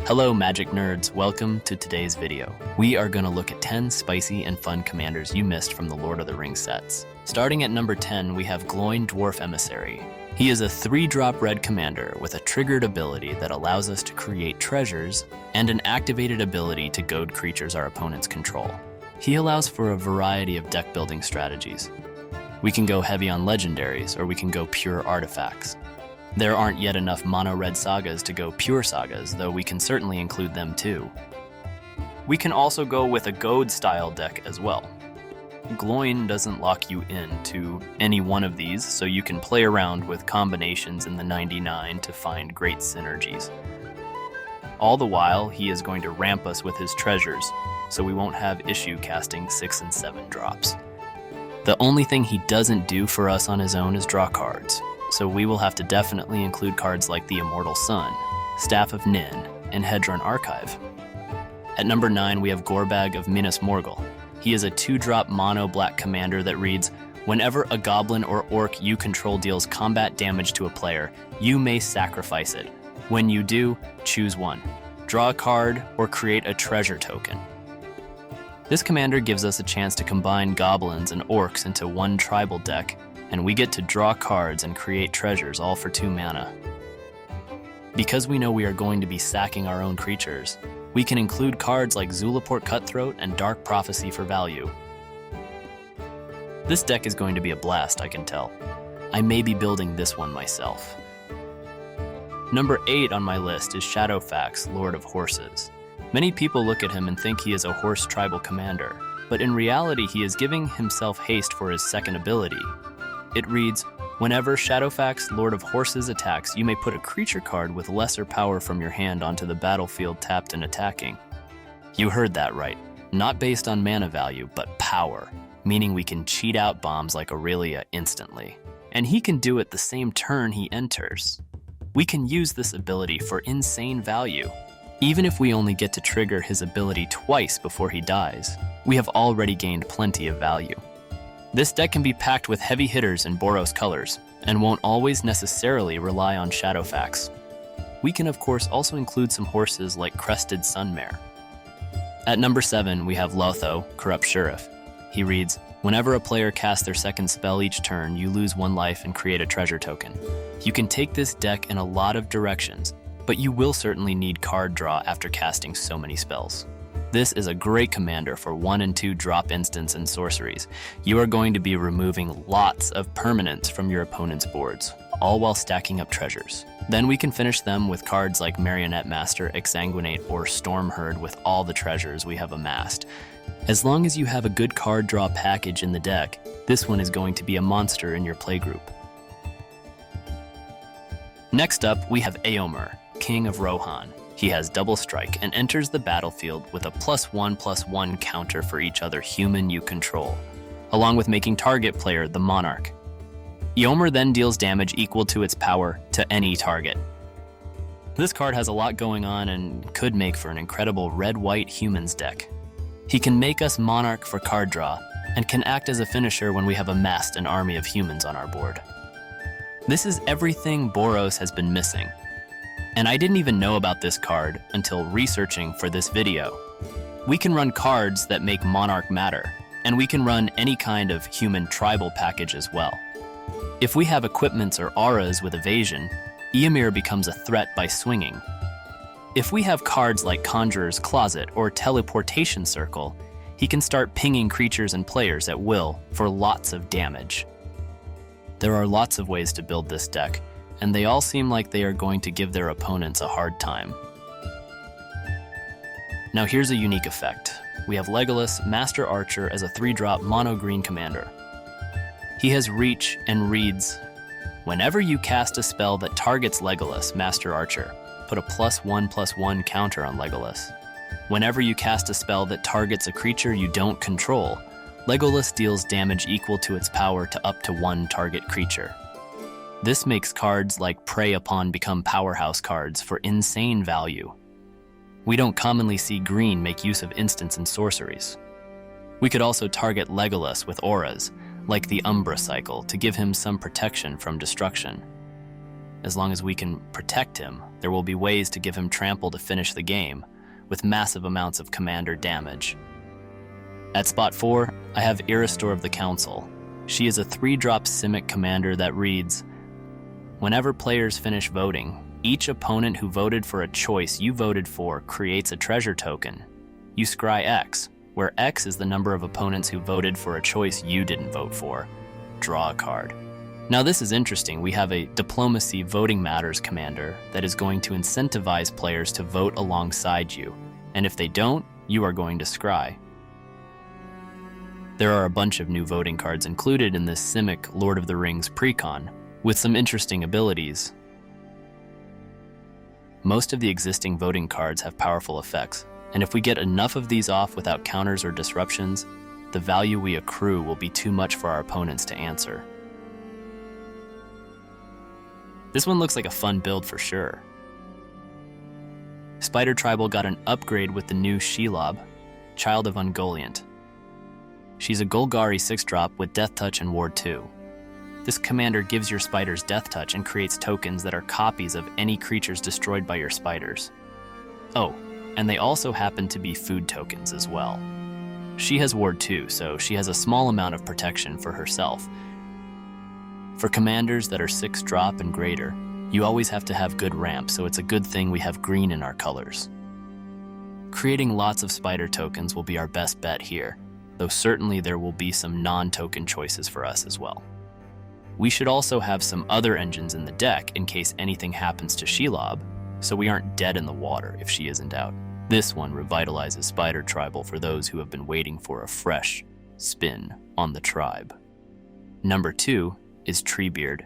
Hello Magic Nerds, welcome to today's video. We are going to look at 10 spicy and fun commanders you missed from the Lord of the Rings sets. Starting at number 10, we have Gloin Dwarf Emissary. He is a 3-drop red commander with a triggered ability that allows us to create treasures and an activated ability to goad creatures our opponents control. He allows for a variety of deck building strategies. We can go heavy on legendaries, or we can go pure artifacts. There aren't yet enough mono-red sagas to go pure sagas, though we can certainly include them too. We can also go with a goad-style deck as well. Gloin doesn't lock you into any one of these, so you can play around with combinations in the 99 to find great synergies. All the while, he is going to ramp us with his treasures, so we won't have issue casting 6 and 7 drops. The only thing he doesn't do for us on his own is draw cards, so we will have to definitely include cards like the Immortal Sun, Staff of Nin, and Hedron Archive. At number 9, we have Gorbag of Minas Morgul. He is a 2-drop mono black commander that reads, whenever a goblin or orc you control deals combat damage to a player, you may sacrifice it. When you do, choose one. Draw a card or create a treasure token. This commander gives us a chance to combine goblins and orcs into one tribal deck, and we get to draw cards and create treasures all for 2 mana. Because we know we are going to be sacking our own creatures, we can include cards like Zulaport Cutthroat and Dark Prophecy for value. This deck is going to be a blast, I can tell. I may be building this one myself. Number 8 on my list is Shadowfax, Lord of Horses. Many people look at him and think he is a horse tribal commander, but in reality he is giving himself haste for his second ability. It reads, whenever Shadowfax, Lord of Horses attacks, you may put a creature card with lesser power from your hand onto the battlefield tapped and attacking. You heard that right. Not based on mana value, but power, meaning we can cheat out bombs like Aurelia instantly. And he can do it the same turn he enters. We can use this ability for insane value. Even if we only get to trigger his ability twice before he dies, we have already gained plenty of value. This deck can be packed with heavy hitters in Boros colors, and won't always necessarily rely on Shadowfax. We can of course also include some horses like Crested Sunmare. At number 7, we have Lotho, Corrupt Sheriff. He reads, whenever a player casts their second spell each turn, you lose 1 life and create a treasure token. You can take this deck in a lot of directions, but you will certainly need card draw after casting so many spells. This is a great commander for 1 and 2 drop instants and sorceries. You are going to be removing lots of permanents from your opponent's boards, all while stacking up treasures. Then we can finish them with cards like Marionette Master, Exsanguinate, or Stormherd with all the treasures we have amassed. As long as you have a good card draw package in the deck, this one is going to be a monster in your playgroup. Next up, we have Eomer, King of Rohan. He has double strike and enters the battlefield with a +1/+1 counter for each other human you control, along with making target player the Monarch. Eomer then deals damage equal to its power to any target. This card has a lot going on and could make for an incredible red-white humans deck. He can make us Monarch for card draw, and can act as a finisher when we have amassed an army of humans on our board. This is everything Boros has been missing. And I didn't even know about this card until researching for this video. We can run cards that make Monarch matter, and we can run any kind of human tribal package as well. If we have equipments or auras with evasion, Eomer becomes a threat by swinging. If we have cards like Conjurer's Closet or Teleportation Circle, he can start pinging creatures and players at will for lots of damage. There are lots of ways to build this deck, and they all seem like they are going to give their opponents a hard time. Now here's a unique effect. We have Legolas, Master Archer, as a 3-drop mono-green commander. He has reach and reads, whenever you cast a spell that targets Legolas, Master Archer, put a +1/+1 counter on Legolas. Whenever you cast a spell that targets a creature you don't control, Legolas deals damage equal to its power to up to 1 target creature. This makes cards like Prey Upon become powerhouse cards for insane value. We don't commonly see green make use of instants and sorceries. We could also target Legolas with auras, like the Umbra cycle, to give him some protection from destruction. as long as we can protect him, there will be ways to give him trample to finish the game, with massive amounts of commander damage. At spot 4, I have Iristor of the Council. She is a 3-drop Simic commander that reads, whenever players finish voting, each opponent who voted for a choice you voted for creates a treasure token. You scry X, where X is the number of opponents who voted for a choice you didn't vote for. Draw a card. Now this is interesting. We have a Diplomacy Voting Matters commander that is going to incentivize players to vote alongside you, and if they don't, you are going to scry. There are a bunch of new voting cards included in this Simic Lord of the Rings precon, with some interesting abilities. Most of the existing voting cards have powerful effects, and if we get enough of these off without counters or disruptions, the value we accrue will be too much for our opponents to answer. This one looks like a fun build for sure. Spider Tribal got an upgrade with the new Shelob, Child of Ungoliant. She's a Golgari 6-drop with Death Touch and Ward 2. This commander gives your spiders Death Touch and creates tokens that are copies of any creatures destroyed by your spiders. Oh, and they also happen to be food tokens as well. She has Ward 2, so she has a small amount of protection for herself. For commanders that are 6-drop and greater, you always have to have good ramp, so it's a good thing we have green in our colors. Creating lots of spider tokens will be our best bet here, though certainly there will be some non-token choices for us as well. We should also have some other engines in the deck in case anything happens to Shelob, so we aren't dead in the water if she isn't out. This one revitalizes Spider Tribal for those who have been waiting for a fresh spin on the tribe. Number 2 is Treebeard,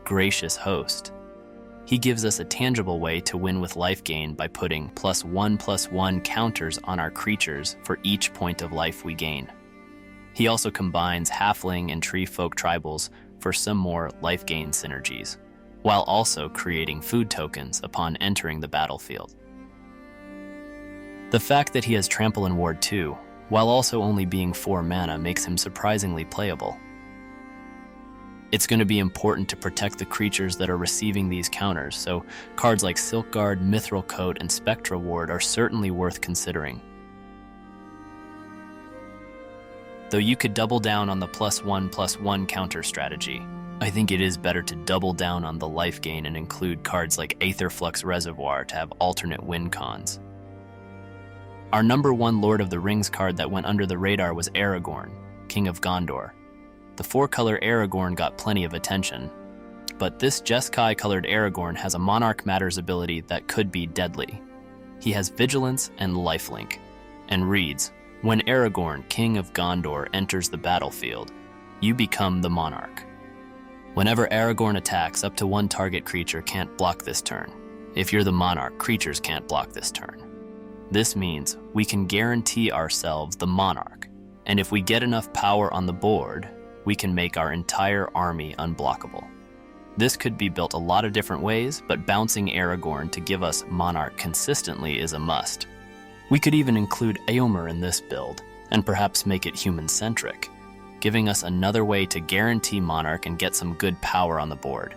Gracious Host. He gives us a tangible way to win with life gain by putting +1/+1 counters on our creatures for each point of life we gain. He also combines Halfling and Tree Folk tribals for some more life gain synergies, while also creating food tokens upon entering the battlefield. The fact that he has Trample and Ward 2, while also only being 4 mana, makes him surprisingly playable. It's going to be important to protect the creatures that are receiving these counters, so cards like Silkguard, Mithril Coat, and Spectra Ward are certainly worth considering. Though you could double down on the +1/+1 counter strategy, I think it is better to double down on the life gain and include cards like Aetherflux Reservoir to have alternate win cons. Our number 1 Lord of the Rings card that went under the radar was Aragorn, King of Gondor. The 4-color Aragorn got plenty of attention, but this Jeskai-colored Aragorn has a Monarch Matters ability that could be deadly. He has Vigilance and Lifelink, and reads, when Aragorn, King of Gondor, enters the battlefield, you become the Monarch. Whenever Aragorn attacks, up to 1 target creature can't block this turn. If you're the Monarch, creatures can't block this turn. This means we can guarantee ourselves the Monarch, and if we get enough power on the board, we can make our entire army unblockable. This could be built a lot of different ways, but bouncing Aragorn to give us Monarch consistently is a must. We could even include Éomer in this build, and perhaps make it human-centric, giving us another way to guarantee Monarch and get some good power on the board.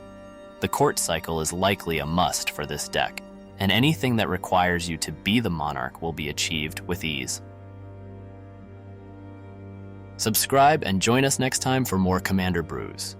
The court cycle is likely a must for this deck, and anything that requires you to be the Monarch will be achieved with ease. Subscribe and join us next time for more Commander Brews.